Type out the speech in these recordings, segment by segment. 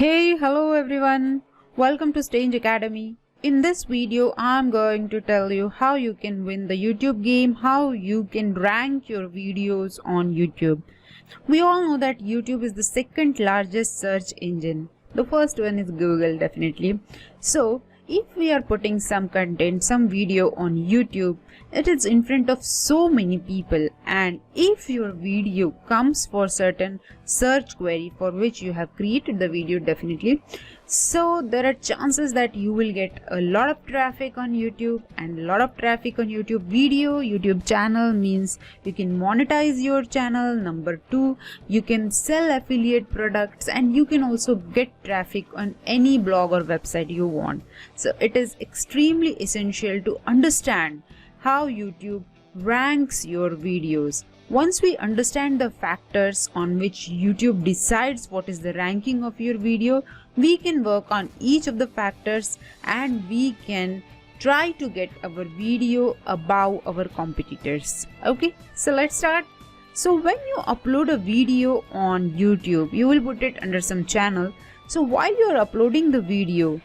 Hey, hello everyone. Welcome to STAENZ Academy. In this video, I'm going to tell you how you can win the YouTube game, how you can rank your videos on YouTube. We all know that YouTube is the second largest search engine. The first one is Google, definitely. So, if we are putting some content, some video on YouTube, it is in front of so many people, and if your video comes for certain search query for which you have created the video, definitely, so there are chances that you will get a lot of traffic on YouTube, and a lot of traffic on YouTube video, YouTube channel means you can monetize your channel. Number 2, you can sell affiliate products, and you can also get traffic on any blog or website you want. So it is extremely essential to understand how YouTube ranks your videos. Once we understand the factors on which YouTube decides what is the ranking of your video, we can work on each of the factors and we can try to get our video above our competitors. Okay, so let's start. So when you upload a video on YouTube, you will put it under some channel. So while you are uploading the video,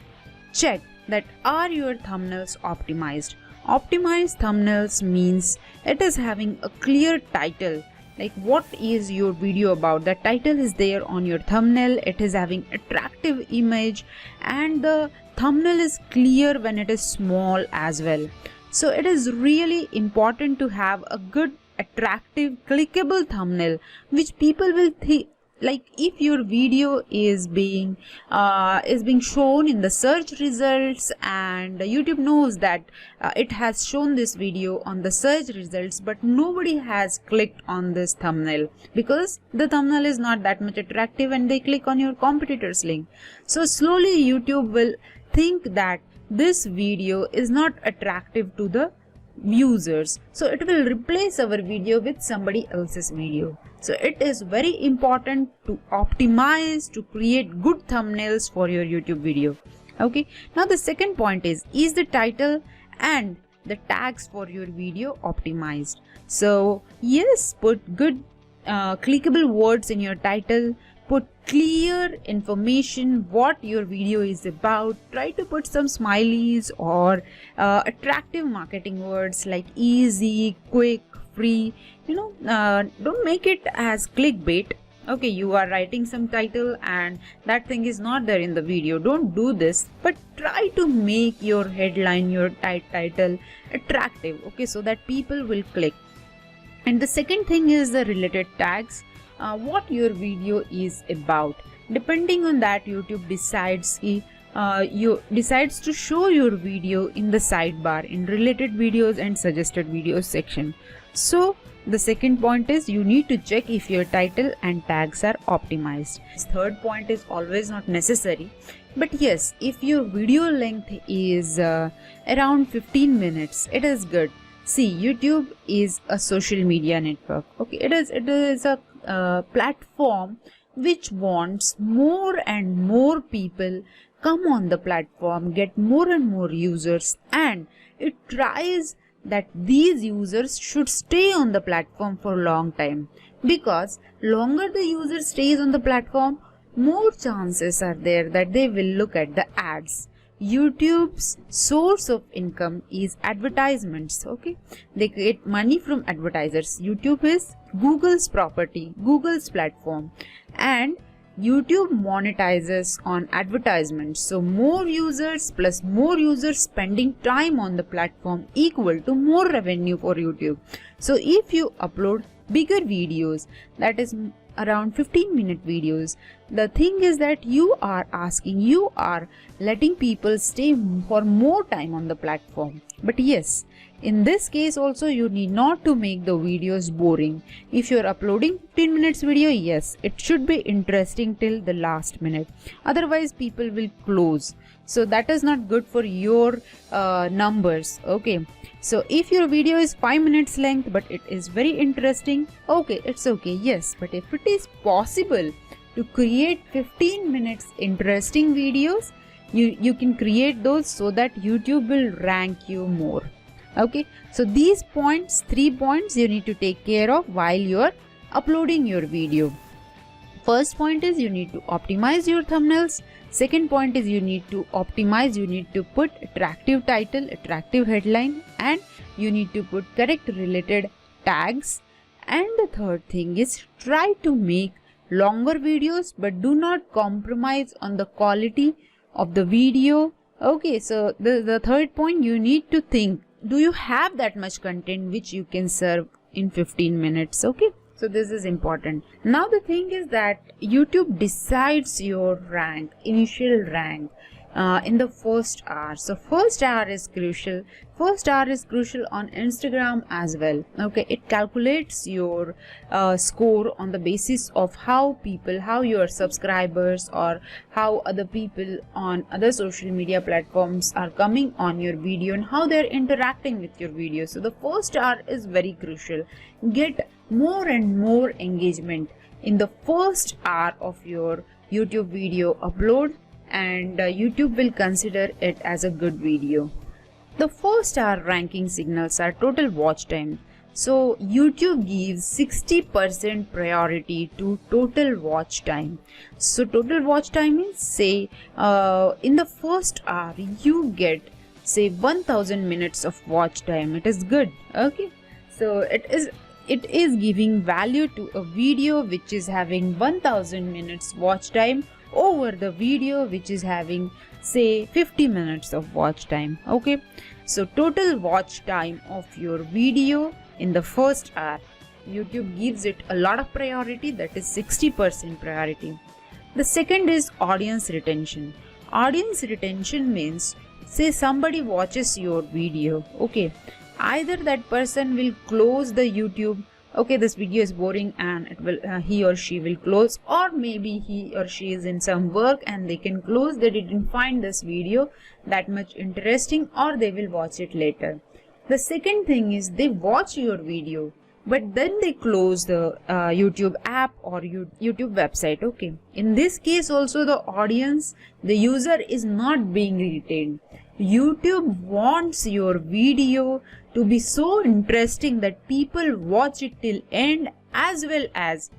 check that are your thumbnails optimized. Optimized thumbnails means it is having a clear title, like what is your video about. The title is there on your thumbnail, it is having attractive image, and the thumbnail is clear when it is small as well. So it is really important to have a good, attractive, clickable thumbnail which people will think. Like if your video is being shown in the search results, and YouTube knows that it has shown this video on the search results, but nobody has clicked on this thumbnail because the thumbnail is not that much attractive and they click on your competitor's link. So slowly YouTube will think that this video is not attractive to the users, so it will replace our video with somebody else's video. So it is very important to optimize, to create good thumbnails for your YouTube video. Okay, now the second point is the title and the tags for your video optimized? So yes, put good clickable words in your title, put clear information what your video is about. Try to put some smileys or attractive marketing words like easy, quick, free. Don't make it as clickbait. Okay, you are writing some title and that thing is not there in the video. Don't do this, but try to make your headline, your title attractive, okay, so that people will click. And the second thing is the related tags. What your video is about. Depending on that, YouTube decides to show your video in the sidebar in related videos and suggested videos section. So the second point is you need to check if your title and tags are optimized. Third point is always not necessary, but yes, if your video length is around 15 minutes, it is good. See, YouTube is a social media network. Okay, it is a platform which wants more and more people come on the platform, get more and more users, and it tries that these users should stay on the platform for a long time, because longer the user stays on the platform, more chances are there that they will look at the ads. YouTube's source of income is advertisements. Okay, they get money from advertisers. YouTube is Google's property, Google's platform, and YouTube monetizes on advertisements. So more users plus more users spending time on the platform equal to more revenue for YouTube. So if you upload bigger videos, that is around 15-minute videos, the thing is that you are letting people stay for more time on the platform. But yes, in this case also you need not to make the videos boring. If you are uploading 15 minutes video, yes, it should be interesting till the last minute, otherwise people will close. So that is not good for your numbers. Okay, so if your video is 5 minutes length but it is very interesting, okay, it's okay, yes, but if it is possible to create 15 minutes interesting videos, you can create those so that YouTube will rank you more. Okay, so these points, 3 points you need to take care of while you are uploading your video. First point is you need to optimize your thumbnails. Second point is you need to put attractive title, attractive headline, and you need to put correct related tags. And the third thing is try to make longer videos, but do not compromise on the quality of the video. Okay, so the third point, you need to think, do you have that much content which you can serve in 15 minutes? Okay, so this is important. Now the thing is that YouTube decides your rank, initial rank, in the first hour. So first hour is crucial. First hour is crucial on Instagram as well. Okay, it calculates your score on the basis of how your subscribers or how other people on other social media platforms are coming on your video and how they're interacting with your video. So the first hour is very crucial. Get more and more engagement in the first hour of your YouTube video upload, and YouTube will consider it as a good video. The first hour ranking signals are total watch time. So YouTube gives 60% priority to total watch time. So total watch time is, say, in the first hour you get, say, 1000 minutes of watch time. It is good. Okay, so it is giving value to a video which is having 1000 minutes watch time over the video which is having, say, 50 minutes of watch time. Okay, so total watch time of your video in the first hour, YouTube gives it a lot of priority, that is 60% priority. The second is audience retention. Audience retention means, say somebody watches your video, okay, either that person will close the YouTube, okay, this video is boring, and it will he or she will close, or maybe he or she is in some work and they can close, they didn't find this video that much interesting, or they will watch it later. The second thing is they watch your video but then they close the YouTube app or YouTube website. Okay, in this case also the audience, the user is not being retained. YouTube wants your video to be so interesting that people watch it till end, as well as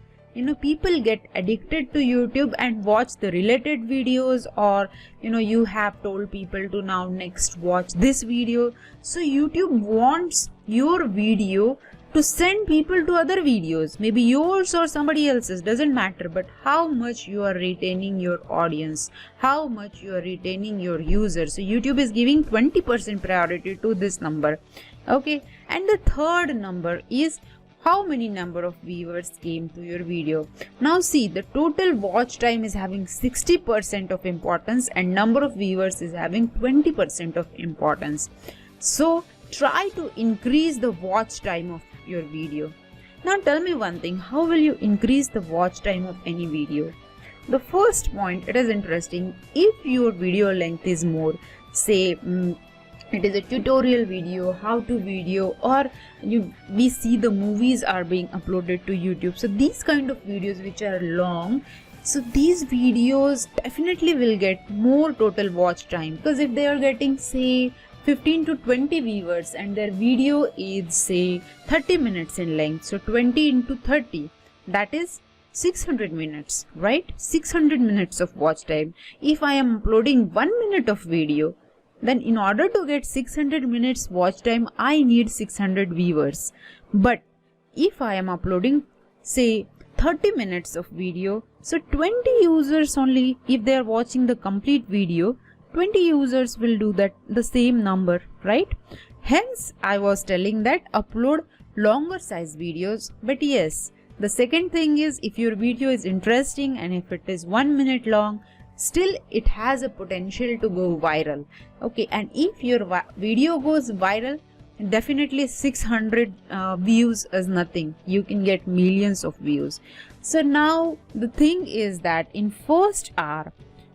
people get addicted to YouTube and watch the related videos, or you have told people to now next watch this video. So YouTube wants your video to send people to other videos, maybe yours or somebody else's, doesn't matter, but how much you are retaining your audience, how much you are retaining your users. So YouTube is giving 20% priority to this number. Okay, and the third number is how many number of viewers came to your video. Now see, the total watch time is having 60% of importance and number of viewers is having 20% of importance. So try to increase the watch time of your video. Now tell me one thing, how will you increase the watch time of any video? The first point, it is interesting, if your video length is more, say it is a tutorial video, how to video, or we see the movies are being uploaded to YouTube. So these kind of videos which are long, so these videos definitely will get more total watch time, because if they are getting, say, 15 to 20 viewers and their video is, say, 30 minutes in length, so 20 into 30, that is 600 minutes, right? 600 minutes of watch time. If I am uploading 1 minute of video, then in order to get 600 minutes watch time, I need 600 viewers. But if I am uploading, say, 30 minutes of video, so 20 users only, if they are watching the complete video, 20 users will do that, the same number, right? Hence, I was telling that upload longer size videos. But yes, the second thing is, if your video is interesting and if it is 1 minute long, still it has a potential to go viral. Okay, and if your video goes viral, definitely 600 views is nothing. You can get millions of views. So now the thing is that in first hour,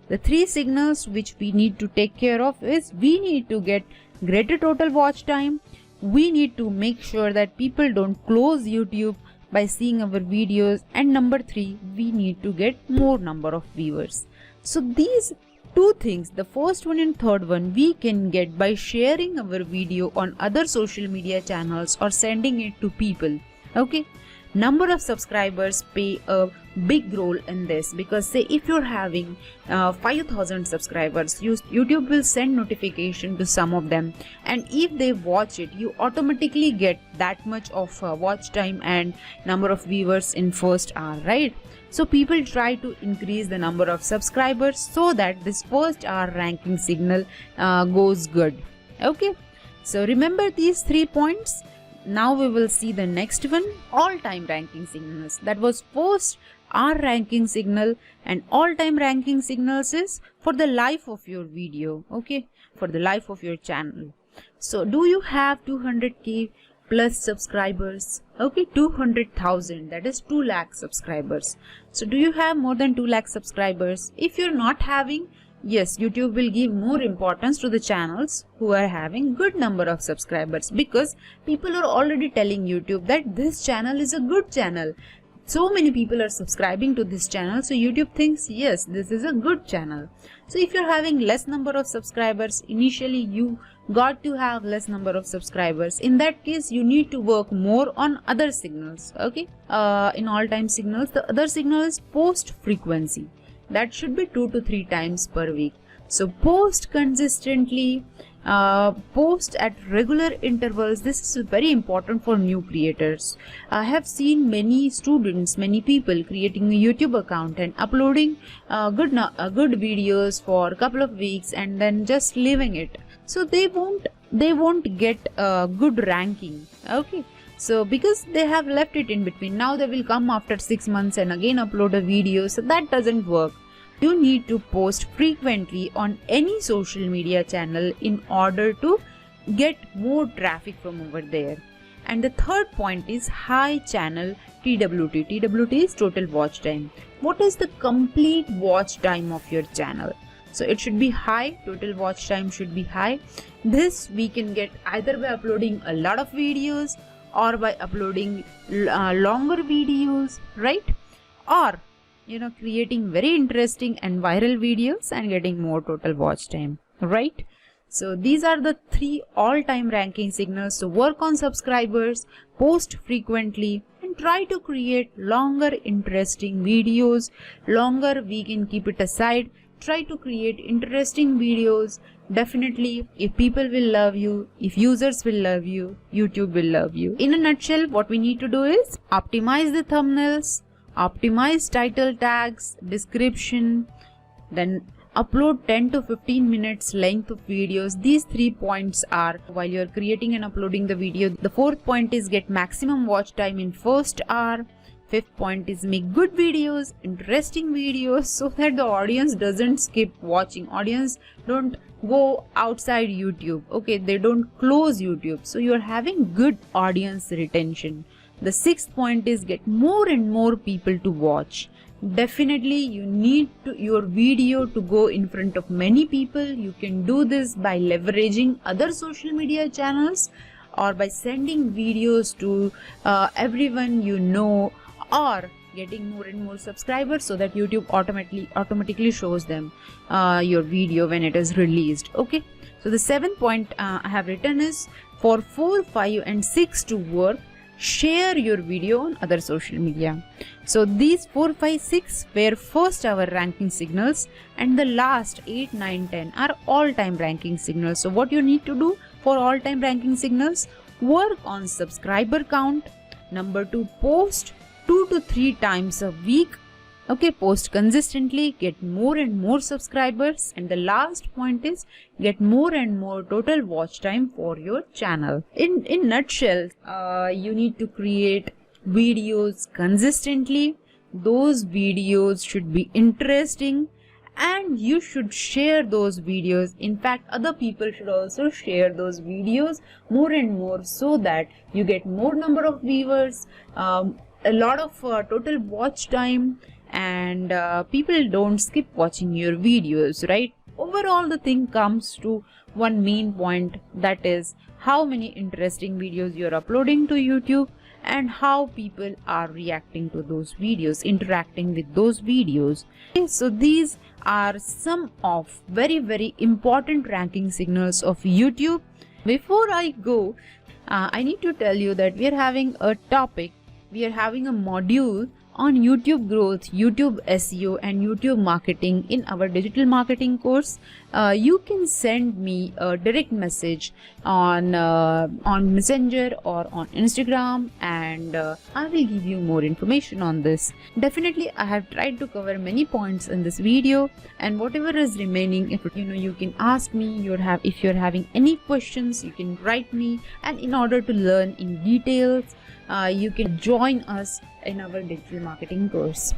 the three signals which we need to take care of is, we need to get greater total watch time. We need to make sure that people don't close YouTube by seeing our videos. And number 3, we need to get more number of viewers. So these two things, the first one and third one, we can get by sharing our video on other social media channels or sending it to people. Okay, number of subscribers play a big role in this, because say if you're having 5,000 subscribers, YouTube will send notification to some of them, and if they watch it, you automatically get that much of watch time and number of viewers in first hour, right? So people try to increase the number of subscribers so that this first hour ranking signal goes good. Okay, so remember these 3 points. Now we will see the next one, all-time ranking signals. That was first hour ranking signal, and all-time ranking signals is for the life of your video, okay, for the life of your channel. So do you have 200k plus subscribers? Okay, 200,000, that is 2 lakh subscribers. So do you have more than 2 lakh subscribers? If you're not having, yes, YouTube will give more importance to the channels who are having good number of subscribers, because people are already telling YouTube that this channel is a good channel. So many people are subscribing to this channel, so YouTube thinks, yes, this is a good channel. So if you're having less number of subscribers, initially you got to have less number of subscribers. In that case, you need to work more on other signals, okay? In all-time signals, the other signal is post frequency. That should be 2 to 3 times per week. So post consistently, post at regular intervals. This is very important for new creators. I have seen many students, many people creating a YouTube account and uploading good videos for a couple of weeks and then just leaving it. So they won't get a good ranking. Okay. So because they have left it in between, now they will come after 6 months and again upload a video. So that doesn't work. You need to post frequently on any social media channel in order to get more traffic from over there. And the third point is high channel TWT. TWT is total watch time. What is the complete watch time of your channel? So it should be high, total watch time should be high. This we can get either by uploading a lot of videos or by uploading longer videos, right? Or creating very interesting and viral videos and getting more total watch time, right? So these are the 3 all-time ranking signals. So work on subscribers, post frequently, and try to create longer interesting videos. Longer, we can keep it aside. Try to create interesting videos. Definitely, if people will love you, if users will love you, YouTube will love you. In a nutshell, what we need to do is optimize the thumbnails, optimize title tags, description, then upload 10 to 15 minutes length of videos. These 3 points are while you're creating and uploading the video. The 4th point is get maximum watch time in first hour. 5th point is make good videos, interesting videos, so that the audience doesn't skip watching. Audience don't go outside YouTube. Okay, they don't close YouTube. So you're having good audience retention. The 6th point is get more and more people to watch. Definitely you need your video to go in front of many people. You can do this by leveraging other social media channels or by sending videos to everyone you know, or getting more and more subscribers so that YouTube automatically shows them your video when it is released. Okay, so the 7th point I have written is for 4, 5 and 6 to work, share your video on other social media. So these 4, 5, 6 were first hour ranking signals, and the last 8, 9, 10 are all-time ranking signals. So what you need to do for all-time ranking signals, work on subscriber count. Number 2, post 2 to 3 times a week. Okay, post consistently, get more and more subscribers, and the last point is get more and more total watch time for your channel. In nutshell, you need to create videos consistently. Those videos should be interesting, and you should share those videos. In fact, other people should also share those videos more and more, so that you get more number of viewers, a lot of total watch time, and people don't skip watching your videos, right? Overall, the thing comes to one main point, that is how many interesting videos you're uploading to YouTube and how people are reacting to those videos, interacting with those videos. Okay, so these are some of very important ranking signals of YouTube. Before I go, I need to tell you that we are having a topic, we are having a module on YouTube growth, YouTube SEO and YouTube marketing in our digital marketing course, you can send me a direct message on Messenger or on Instagram, and I will give you more information on this. Definitely I have tried to cover many points in this video, and whatever is remaining, if you can ask me. If you're having any questions, you can write me, and in order to learn in details, you can join us in our digital marketing course.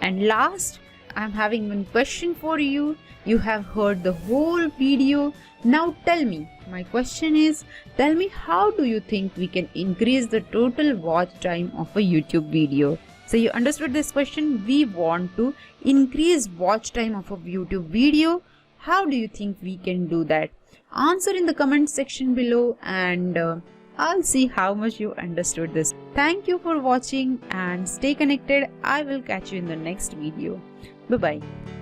And last, I'm having one question for you. You have heard the whole video. Now tell me, my question is, tell me, how do you think we can increase the total watch time of a YouTube video? So you understood this question. We want to increase watch time of a YouTube video. How do you think we can do that? Answer in the comment section below, and I'll see how much you understood this. Thank you for watching and stay connected. I will catch you in the next video. Bye bye.